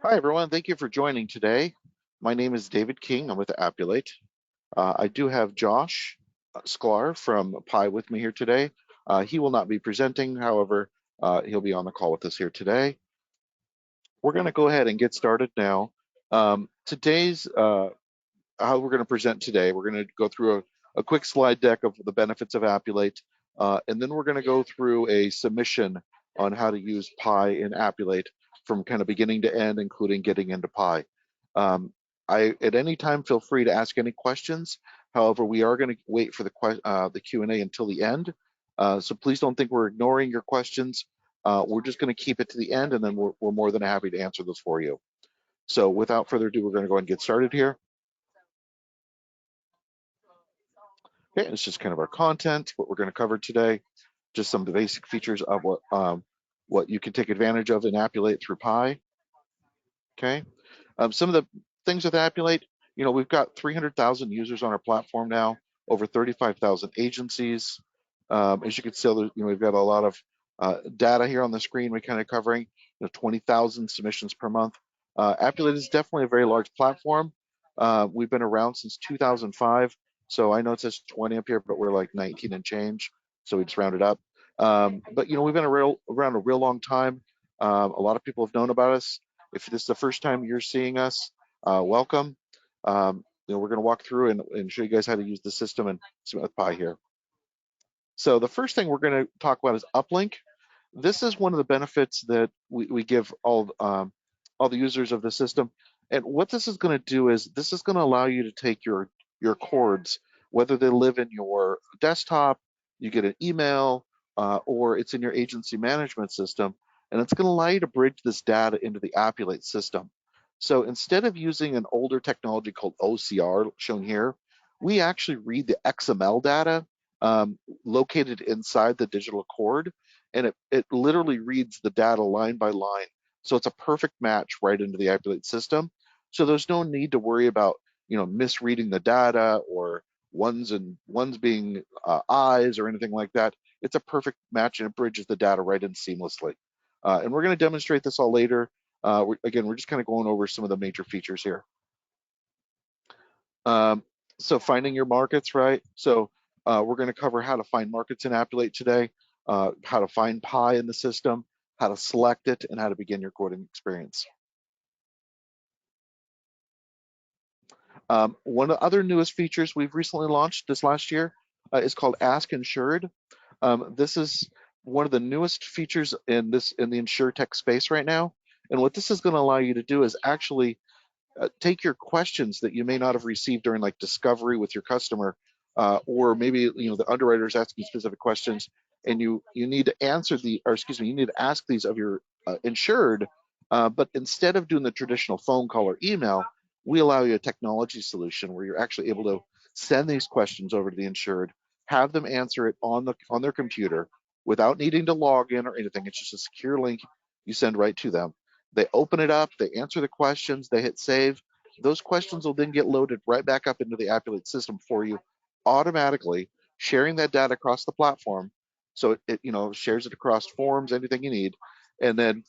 Hi, everyone. Thank you for joining today. My name is David King. I'm with Appulate. I do have Josh Sklar from Pi with me here today. He will not be presenting, however, he'll be on the call with us here today. We're going to go ahead and get started now. Today's how we're going to present today. We're going to go through a quick slide deck of the benefits of Appulate, and then we're going to go through a submission on how to use Pi in Appulate from kind of beginning to end, including getting into Pi. At any time, feel free to ask any questions. However, we are going to wait for the Q&A until the end. So please don't think we're ignoring your questions. We're just going to keep it to the end, and then we're more than happy to answer those for you. So without further ado, we're going to go ahead and get started here. Okay, it's just kind of our content, what we're going to cover today, just some of the basic features of what you can take advantage of in Appulate through Pi. Okay, some of the things with Appulate, we've got 300,000 users on our platform now, over 35,000 agencies. As you can see, we've got a lot of data here on the screen. We're kind of covering 20,000 submissions per month. Appulate is definitely a very large platform. We've been around since 2005. So I know it says 20 up here, but we're like 19 and change. So we just rounded up. But we've been around a real long time. A lot of people have known about us. If this is the first time you're seeing us, welcome. We're going to walk through and show you guys how to use the system and submit with Pi here. So the first thing we're going to talk about is uplink. This is one of the benefits that we give all the users of the system. And what this is going to do is this is going to allow you to take your cords, whether they live in your desktop, you get an email, or it's in your agency management system, and it's going to allow you to bridge this data into the Appulate system. So instead of using an older technology called OCR, shown here, we actually read the XML data located inside the digital cord, and it literally reads the data line by line. So it's a perfect match right into the Appulate system. So there's no need to worry about misreading the data or ones being eyes or anything like that. It's a perfect match and it bridges the data right in seamlessly. And we're going to demonstrate this all later. We're just kind of going over some of the major features here. So finding your markets, right? So we're going to cover how to find markets in Appulate today, how to find Pi in the system, how to select it, and how to begin your quoting experience. One of the other newest features we've recently launched this last year is called Ask Insured. This is one of the newest features in the InsurTech space right now. And what this is going to allow you to do is actually take your questions that you may not have received during like discovery with your customer, or maybe the underwriter's asking specific questions, and you need to you need to ask these of your insured, but instead of doing the traditional phone call or email, we allow you a technology solution where you're actually able to send these questions over to the insured, have them answer it on their computer without needing to log in or anything. It's just a secure link you send right to them. They open it up, they answer the questions, they hit save. Those questions will then get loaded right back up into the Appulate system for you automatically, sharing that data across the platform. So it shares it across forms, anything you need. And then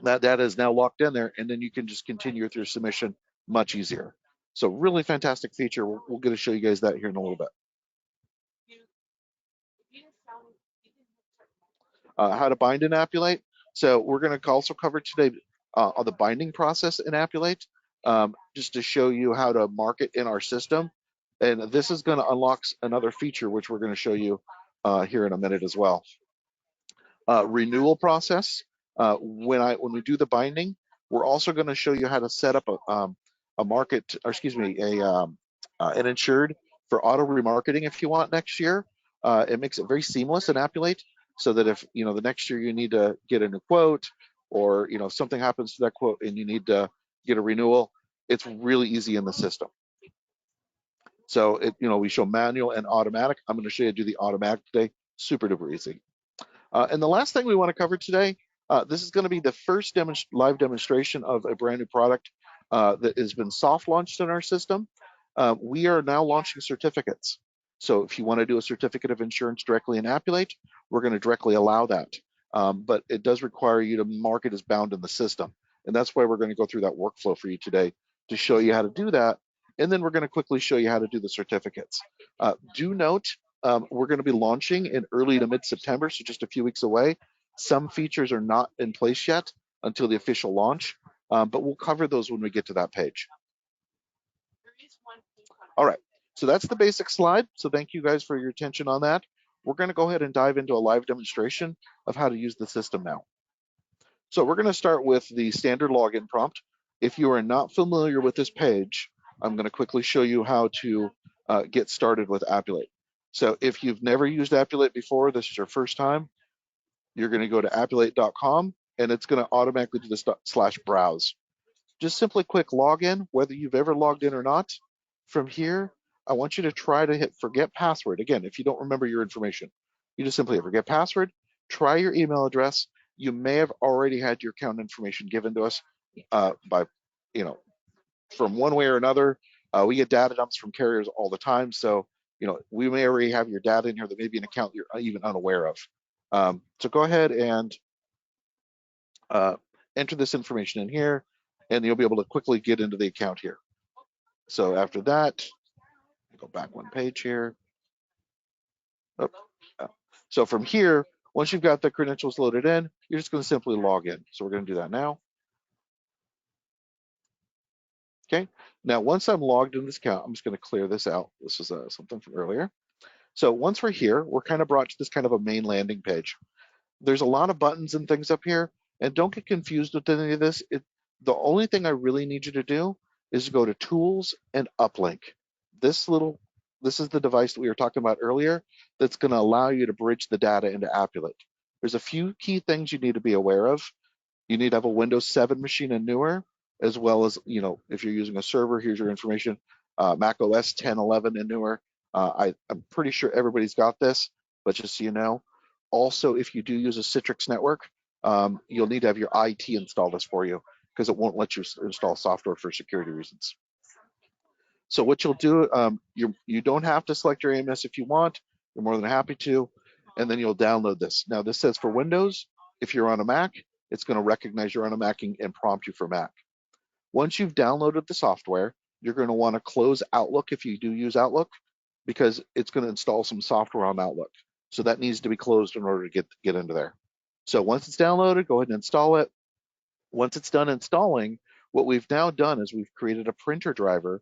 that data is now locked in there, and then you can just continue with your submission much easier. So really fantastic feature. We're going to show you guys that here in a little bit. How to bind in Appulate. So we're going to also cover today on the binding process in Appulate, just to show you how to market in our system. And this is going to unlock another feature, which we're going to show you here in a minute as well. Renewal process. When we do the binding, we're also going to show you how to set up a market, or excuse me, an insured for auto remarketing if you want next year. It makes it very seamless in Appulate, so that if the next year you need to get a new quote, or something happens to that quote and you need to get a renewal, it's really easy in the system. So we show manual and automatic. I'm going to show you how to do the automatic today. Super duper easy. And the last thing we want to cover today, this is going to be the first live demonstration of a brand new product that has been soft launched in our system. We are now launching certificates. So if you want to do a certificate of insurance directly in Appulate, we're going to directly allow that. But it does require you to mark it as bound in the system. And that's why we're going to go through that workflow for you today to show you how to do that. And then we're going to quickly show you how to do the certificates. Do note, we're going to be launching in early to mid-September, so just a few weeks away. Some features are not in place yet until the official launch, but we'll cover those when we get to that page. All right, so that's the basic slide. So thank you guys for your attention on that. We're going to go ahead and dive into a live demonstration of how to use the system now. So we're going to start with the standard login prompt. If you are not familiar with this page, I'm going to quickly show you how to get started with Appulate. So if you've never used Appulate before, this is your first time, you're going to go to appulate.com and it's going to automatically do the /browse. Just simply click login, whether you've ever logged in or not. From here, I want you to try to hit forget password. Again, if you don't remember your information, you just simply hit forget password, try your email address. You may have already had your account information given to us by, from one way or another. We get data dumps from carriers all the time. So, we may already have your data in here that may be an account you're even unaware of. So go ahead and enter this information in here, and you'll be able to quickly get into the account here. So after that, go back one page here. So from here, once you've got the credentials loaded in, you're just going to simply log in. So we're going to do that now. Okay. Now, once I'm logged in this account, I'm just going to clear this out. This is something from earlier. So once we're here, we're kind of brought to this kind of a main landing page. There's a lot of buttons and things up here, and don't get confused with any of this. The only thing I really need you to do is to go to Tools and Uplink. This is the device that we were talking about earlier that's going to allow you to bridge the data into Appulate. There's a few key things you need to be aware of. You need to have a Windows 7 machine and newer, as well as, if you're using a server, here's your information, Mac OS 10, 11 and newer. I'm pretty sure everybody's got this, but just so you know. Also, if you do use a Citrix network, you'll need to have your IT install this for you because it won't let you install software for security reasons. So what you'll do, you don't have to select your AMS if you want. You're more than happy to, and then you'll download this. Now this says for Windows. If you're on a Mac, it's going to recognize you're on a Mac and prompt you for Mac. Once you've downloaded the software, you're going to want to close Outlook if you do use Outlook, because it's going to install some software on Outlook. So that needs to be closed in order to get into there. So once it's downloaded, go ahead and install it. Once it's done installing, what we've now done is we've created a printer driver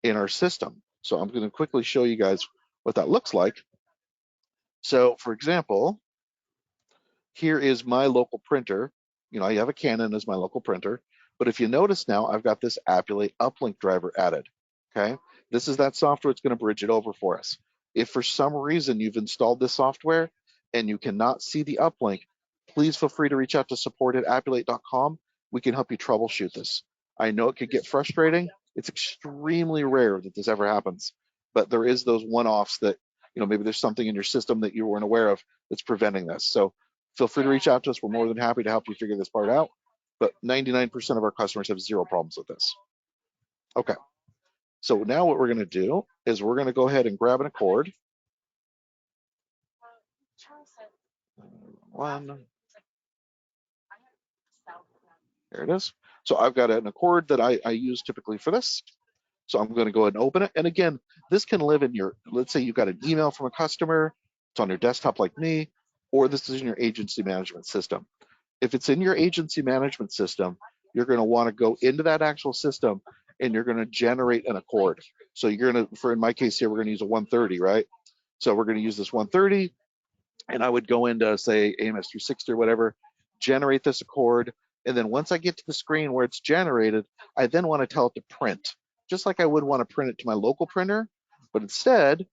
in our system. So I'm going to quickly show you guys what that looks like. So for example, here is my local printer. I have a Canon as my local printer, but if you notice now, I've got this Appulate uplink driver added, okay? This is that software that's going to bridge it over for us. If for some reason you've installed this software and you cannot see the uplink, please feel free to reach out to support@appulate.com. We can help you troubleshoot this. I know it could get frustrating. It's extremely rare that this ever happens, but there is those one-offs that, maybe there's something in your system that you weren't aware of that's preventing this. So feel free to reach out to us. We're more than happy to help you figure this part out. But 99% of our customers have zero problems with this. Okay. So now what we're going to do is we're going to go ahead and grab an Accord. There it is. So I've got an Accord that I use typically for this. So I'm going to go ahead and open it. And again, this can live in let's say you've got an email from a customer, it's on your desktop like me, or this is in your agency management system. If it's in your agency management system, you're going to want to go into that actual system and you're going to generate an Accord. So you're going to, in my case here, we're going to use a 130, right? So we're going to use this 130, and I would go into, say, AMS 360 or whatever, generate this Accord. And then once I get to the screen where it's generated, I then want to tell it to print, just like I would want to print it to my local printer. But instead,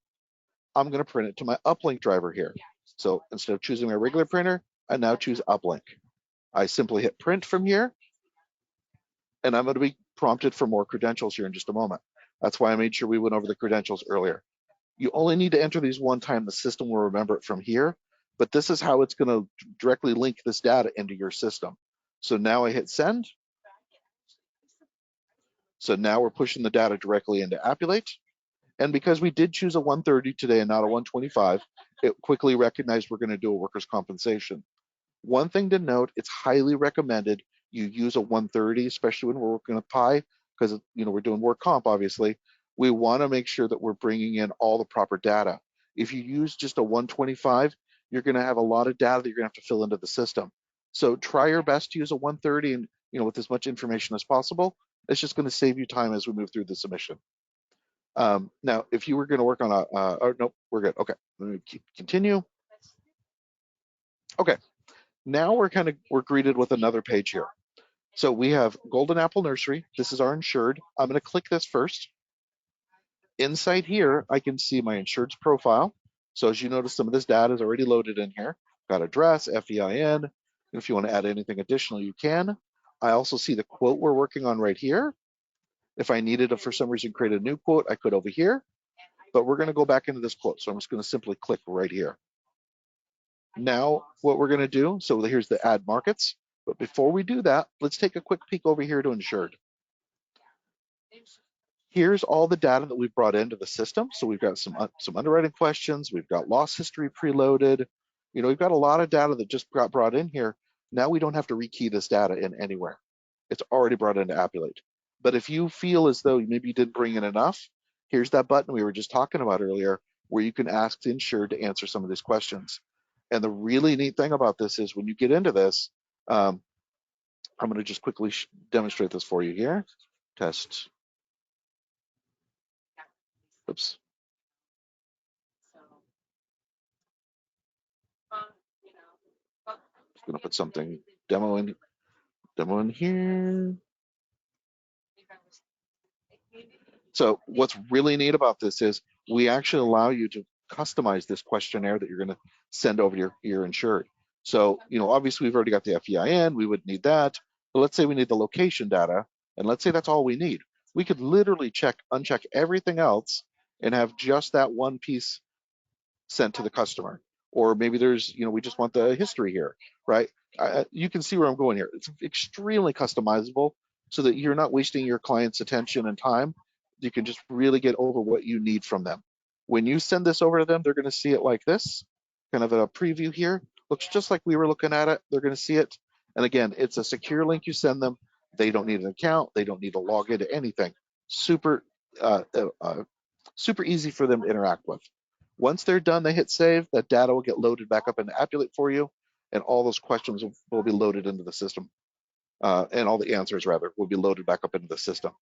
I'm going to print it to my uplink driver here. So instead of choosing my regular printer, I now choose uplink. I simply hit print from here, and I'm going to be prompted for more credentials here in just a moment. That's why I made sure we went over the credentials earlier. You only need to enter these one time. The system will remember it from here, but this is how it's going to directly link this data into your system. So now I hit send. So now we're pushing the data directly into Appulate. And because we did choose a 130 today and not a 125, it quickly recognized we're going to do a workers' compensation. One thing to note, it's highly recommended you use a 130, especially when we're working with Pi, because we're doing work comp, obviously. We want to make sure that we're bringing in all the proper data. If you use just a 125, you're going to have a lot of data that you're going to have to fill into the system. So try your best to use a 130 and with as much information as possible. It's just going to save you time as we move through the submission. Now, if you were going to work on nope, we're good. Okay, let me continue. Okay, now we're greeted with another page here. So we have Golden Apple Nursery. This is our insured. I'm going to click this first. Inside here, I can see my insured's profile. So as you notice, some of this data is already loaded in here. Got address, FEIN. And if you want to add anything additional, you can. I also see the quote we're working on right here. If I needed to, for some reason, create a new quote, I could over here. But we're going to go back into this quote. So I'm just going to simply click right here. Now, what we're going to do, so here's the add markets. But before we do that, let's take a quick peek over here to insured. Here's all the data that we've brought into the system. So we've got some underwriting questions. We've got loss history preloaded. We've got a lot of data that just got brought in here. Now we don't have to rekey this data in anywhere. It's already brought into Appulate. But if you feel as though maybe you didn't bring in enough, here's that button we were just talking about earlier where you can ask the insured to answer some of these questions. And the really neat thing about this is when you get into this, I'm going to just quickly demonstrate this for you here. Test. Oops. Just going to put something demo in here. So what's really neat about this is we actually allow you to customize this questionnaire that you're going to send over to your insured. So, obviously we've already got the FEIN, we would need that. But let's say we need the location data, and let's say that's all we need. We could literally uncheck everything else and have just that one piece sent to the customer. Or maybe there's, we just want the history here, right? You can see where I'm going here. It's extremely customizable so that you're not wasting your client's attention and time. You can just really get over what you need from them. When you send this over to them, they're going to see it like this, kind of a preview here. Looks just like we were looking at it. They're going to see it. And again, it's a secure link you send them. They don't need an account. They don't need to log into anything. Super easy for them to interact with. Once they're done, they hit save. That data will get loaded back up into Appulate for you, and all those questions will be loaded into the system. And all the answers, rather, will be loaded back up into the system.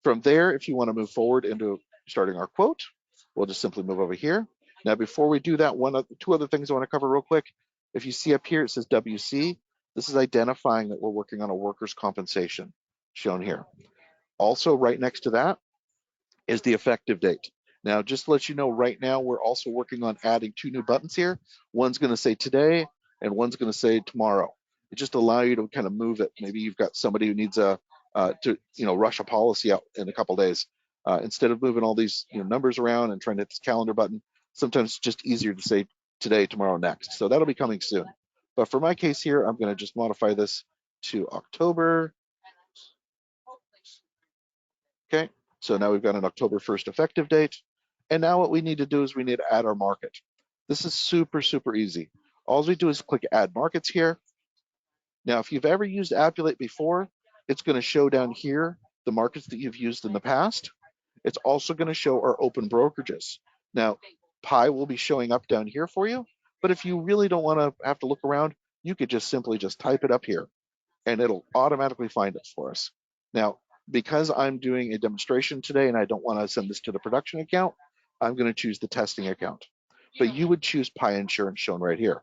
From there, if you want to move forward into starting our quote, we'll just simply move over here. Now, before we do that, two other things I want to cover real quick. If you see up here, it says WC. This is identifying that we're working on a workers' compensation, shown here. Also, right next to that is the effective date. Now, just to let you know, right now, we're also working on adding two new buttons here. One's going to say today, and one's going to say tomorrow. It just allows you to kind of move it. Maybe you've got somebody who needs to rush a policy out in a couple days. Instead of moving all these numbers around and trying to hit this calendar button, sometimes it's just easier to say today, tomorrow, next. So that'll be coming soon. But for my case here, I'm going to just modify this to October. Okay, so now we've got an October 1st effective date. And now what we need to do is we need to add our market. This is super, super easy. All we do is click add markets here. Now, if you've ever used Appulate before, it's going to show down here the markets that you've used in the past. It's also going to show our open brokerages. Now, Pi will be showing up down here for you, but if you really don't want to have to look around, you could just simply just type it up here and it'll automatically find it for us. Now, because I'm doing a demonstration today and I don't want to send this to the production account, I'm going to choose the testing account. But you would choose Pi Insurance shown right here.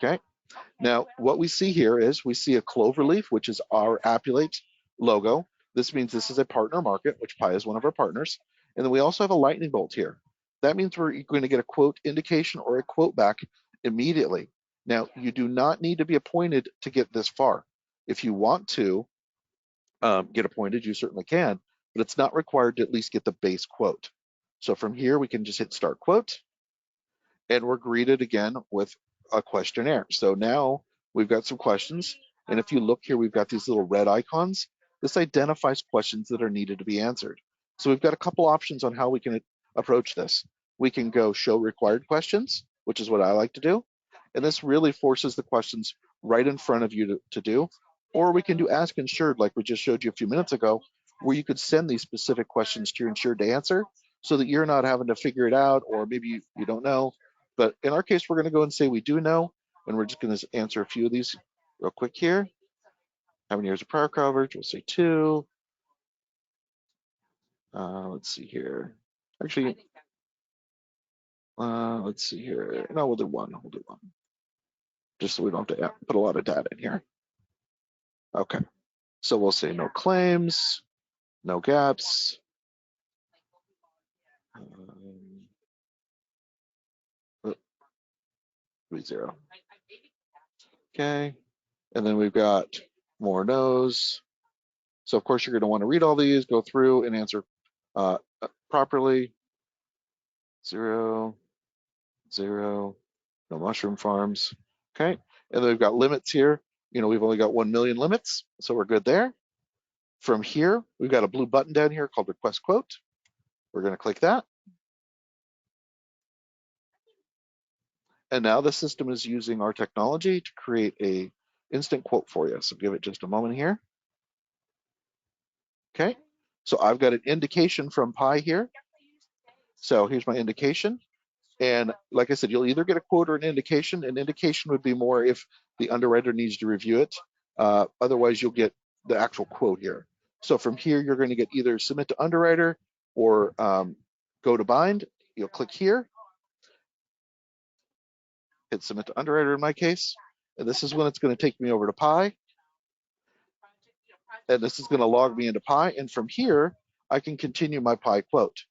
Okay. Now, what we see here is we see a clover leaf, which is our Appulate logo. This means this is a partner market, which Pi is one of our partners. And then we also have a lightning bolt here. That means we're going to get a quote indication or a quote back immediately. Now, you do not need to be appointed to get this far. If you want to get appointed, you certainly can, but it's not required to at least get the base quote. So from here, we can just hit start quote, and we're greeted again with a questionnaire. So now we've got some questions, and if you look here, we've got these little red icons. This identifies questions that are needed to be answered. So we've got a couple options on how we can approach this. We can go show required questions, which is what I like to do. And this really forces the questions right in front of you to do. Or we can do Ask Insured, like we just showed you a few minutes ago, where you could send these specific questions to your insured to answer so that you're not having to figure it out, or maybe you don't know. But in our case, we're going to go and say we do know, and we're just going to answer a few of these real quick here. How many years of prior coverage? We'll say 2. Let's see here. Actually, let's see here. No, we'll do 1. We'll do 1. Just so we don't have to put a lot of data in here. Okay. So we'll say no claims, no gaps. 3-0. Okay. And then we've got more no's. So of course you're going to want to read all these, go through and answer properly. 0, 0, no mushroom farms. Okay. And then we've got limits here. We've only got 1 million limits, so we're good there. From here, we've got a blue button down here called Request Quote. We're going to click that. And now the system is using our technology to create a instant quote for you. So give it just a moment here. Okay. So I've got an indication from Pi here. So here's my indication. And like I said, you'll either get a quote or an indication. An indication would be more if the underwriter needs to review it. Otherwise, you'll get the actual quote here. So from here, you're going to get either submit to underwriter or go to bind. You'll click here, hit submit to underwriter in my case. And this is when it's going to take me over to Pi. And this is going to log me into Pi. And from here, I can continue my Pi quote.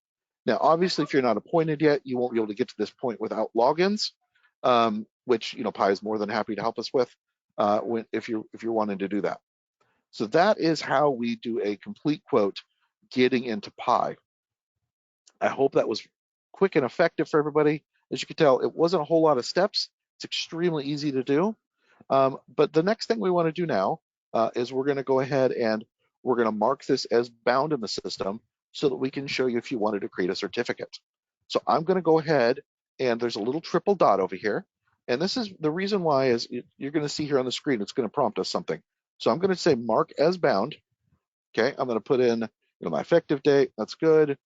Now, obviously, if you're not appointed yet, you won't be able to get to this point without logins, which Pi is more than happy to help us with if you're wanting to do that. So that is how we do a complete quote getting into Pi. I hope that was quick and effective for everybody. As you can tell, it wasn't a whole lot of steps. It's extremely easy to do. But the next thing we want to do now is we're going to go ahead and we're going to mark this as bound in the system so that we can show you if you wanted to create a certificate. So I'm going to go ahead, and there's a little triple dot over here. And this is the reason why is you're going to see here on the screen, it's going to prompt us something. So I'm going to say mark as bound. Okay, I'm going to put in my effective date. That's good.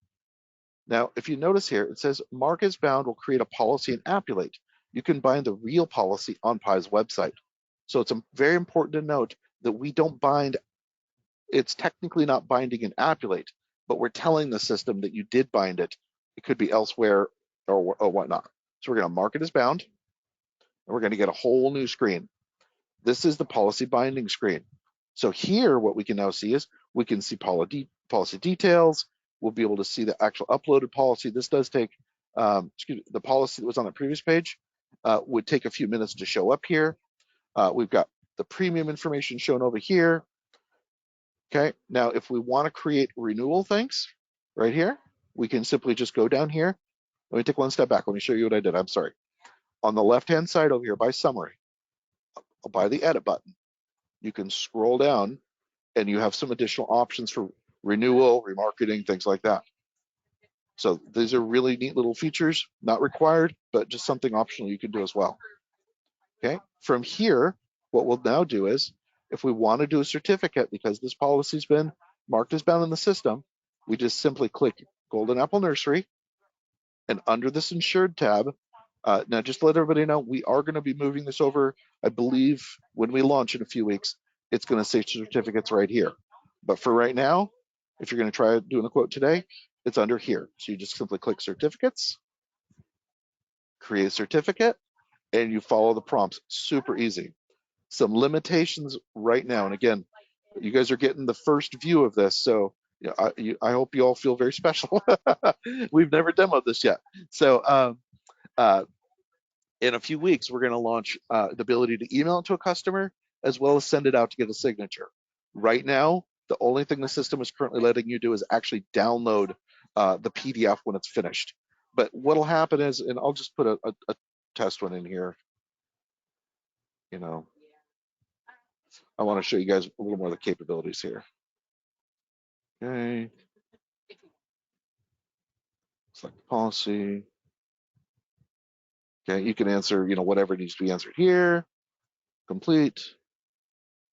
Now, if you notice here, it says mark as bound will create a policy in Appulate. You can bind the real policy on Pi's website. So it's very important to note that we don't bind. It's technically not binding in Appulate, but we're telling the system that you did bind it. It could be elsewhere or whatnot. So we're going to mark it as bound, and we're going to get a whole new screen. This is the policy binding screen. So here, what we can now see is we can see policy details. We'll be able to see the actual uploaded policy. This does take, the policy that was on the previous page would take a few minutes to show up here. We've got the premium information shown over here. Okay, now if we want to create renewal things right here, we can simply just go down here. Let me take one step back. Let me show you what I did. I'm sorry. On the left-hand side over here by summary, by the edit button, you can scroll down and you have some additional options for renewal, remarketing, things like that. So these are really neat little features, not required, but just something optional you can do as well. Okay, from here, what we'll now do is, if we want to do a certificate, because this policy's been marked as bound in the system, we just simply click Golden Apple Nursery, and under this Insured tab, now just to let everybody know, we are going to be moving this over, I believe, when we launch in a few weeks, it's going to say certificates right here. But for right now, if you're going to try doing a quote today, it's under here. So you just simply click Certificates, create a certificate, and you follow the prompts. Super easy. Some limitations right now, and again, you guys are getting the first view of this, so I hope you all feel very special. We've never demoed this yet. So in a few weeks, we're going to launch the ability to email it to a customer as well as send it out to get a signature. Right now, the only thing the system is currently letting you do is actually download the PDF when it's finished. But what'll happen is, and I'll just put a test one in here. I want to show you guys a little more of the capabilities here. Okay. Select the policy. Okay, you can answer, whatever needs to be answered here. complete.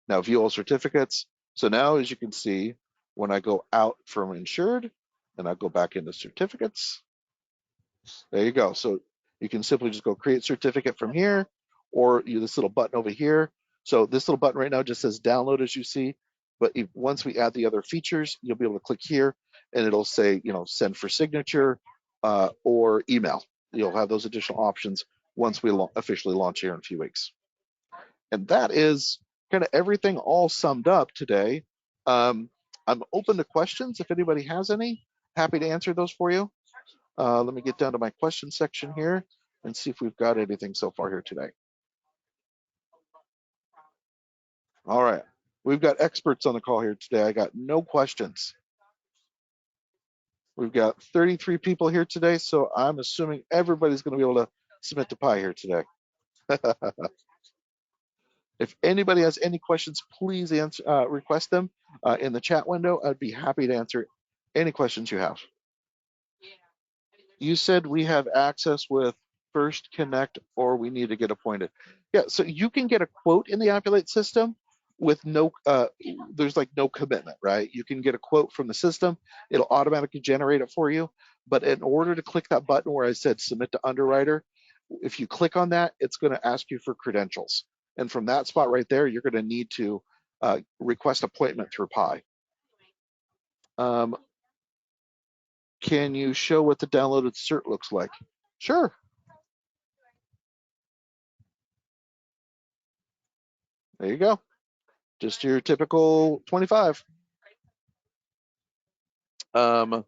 Now view all certificates. So now, as you can see, when I go out from insured and I go back into certificates, there you go. So you can simply just go create certificate from here, or this little button over here. So this little button right now just says download, as you see. But once we add the other features, you'll be able to click here and it'll say, send for signature or email. You'll have those additional options once we officially launch here in a few weeks. And that is kind of everything all summed up today. I'm open to questions if anybody has any. Happy to answer those for you. Let me get down to my question section here and see if we've got anything so far here today. All right, we've got experts on the call here today. I got no questions. We've got 33 people here today, so I'm assuming everybody's going to be able to submit to Pi here today. If anybody has any questions, please request them in the chat window. I'd be happy to answer any questions you have. You said we have access with First Connect, or we need to get appointed. Yeah, so you can get a quote in the Appulate system with no, there's like no commitment, right? You can get a quote from the system. It'll automatically generate it for you. But in order to click that button where I said submit to underwriter, if you click on that, it's going to ask you for credentials. And from that spot right there, you're going to need to request appointment through Pi. Can you show what the downloaded cert looks like? Sure. There you go. Just your typical 25. I've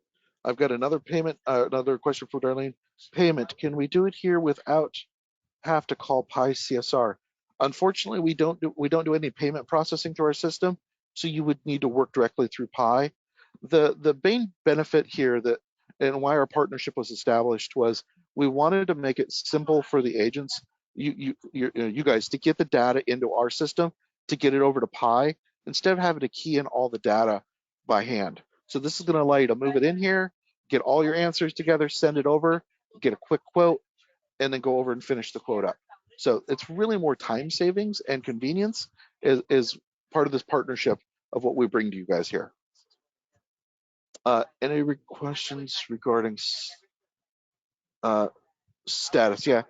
got another payment, another question for Darlene. Payment, can we do it here without have to call Pi CSR? Unfortunately, we don't do any payment processing through our system, so you would need to work directly through Pi. The main benefit here and why our partnership was established was we wanted to make it simple for the agents, you guys, to get the data into our system, to get it over to Pi, instead of having to key in all the data by hand. So this is going to allow you to move it in here, get all your answers together, send it over, get a quick quote, and then go over and finish the quote up. So it's really more time savings and convenience is part of this partnership of what we bring to you guys here. Any questions regarding status? Yeah.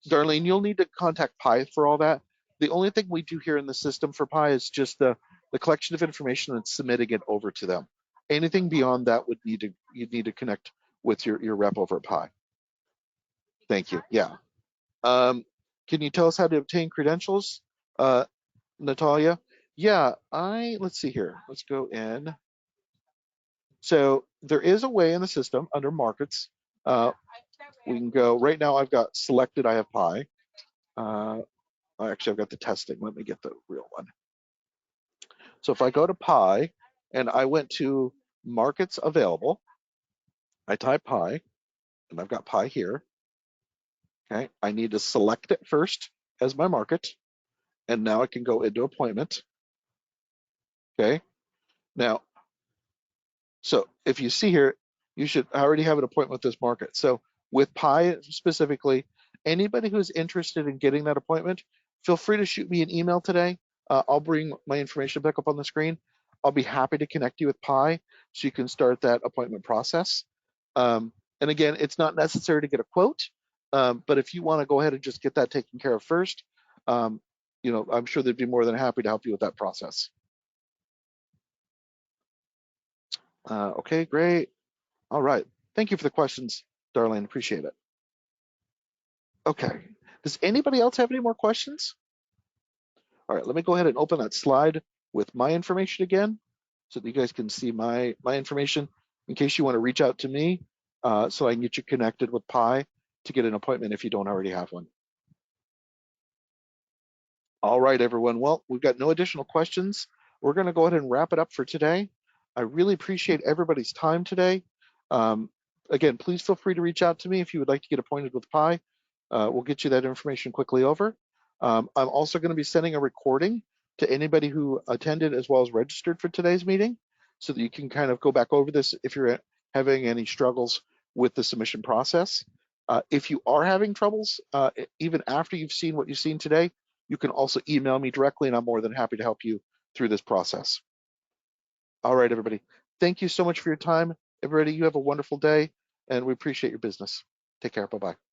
Darlene, you'll need to contact Pi for all that. The only thing we do here in the system for Pi is just the collection of information and submitting it over to them. Anything beyond that you'd need to connect with your rep over at Pi. Thank you. Yeah. Can you tell us how to obtain credentials, Natalia? Yeah, let's see here. Let's go in. So there is a way in the system under markets. We can go, right now I've got selected, I have Pi. Actually, I've got the testing. Let me get the real one. So if I go to Pi and I went to markets available, I type Pi and I've got Pi here. Okay, I need to select it first as my market. And now I can go into appointment. Okay, now, so if you see here, you should already have an appointment with this market. So with Pi specifically, anybody who's interested in getting that appointment, feel free to shoot me an email today. I'll bring my information back up on the screen. I'll be happy to connect you with Pi so you can start that appointment process. And again, it's not necessary to get a quote, but if you want to go ahead and just get that taken care of first, I'm sure they'd be more than happy to help you with that process. Okay, great. All right. Thank you for the questions, Darlene. Appreciate it. Okay. Does anybody else have any more questions? All right, let me go ahead and open that slide with my information again so that you guys can see my information in case you want to reach out to me so I can get you connected with Pi to get an appointment if you don't already have one. All right, everyone. Well, we've got no additional questions. We're going to go ahead and wrap it up for today. I really appreciate everybody's time today. Again, please feel free to reach out to me if you would like to get appointed with Pi. We'll get you that information quickly over. I'm also going to be sending a recording to anybody who attended as well as registered for today's meeting so that you can kind of go back over this if you're having any struggles with the submission process. If you are having troubles, even after you've seen what you've seen today, You can also email me directly, and I'm more than happy to help you through this process. All right, everybody. Thank you so much for your time. Everybody, you have a wonderful day, and we appreciate your business. Take care. Bye-bye.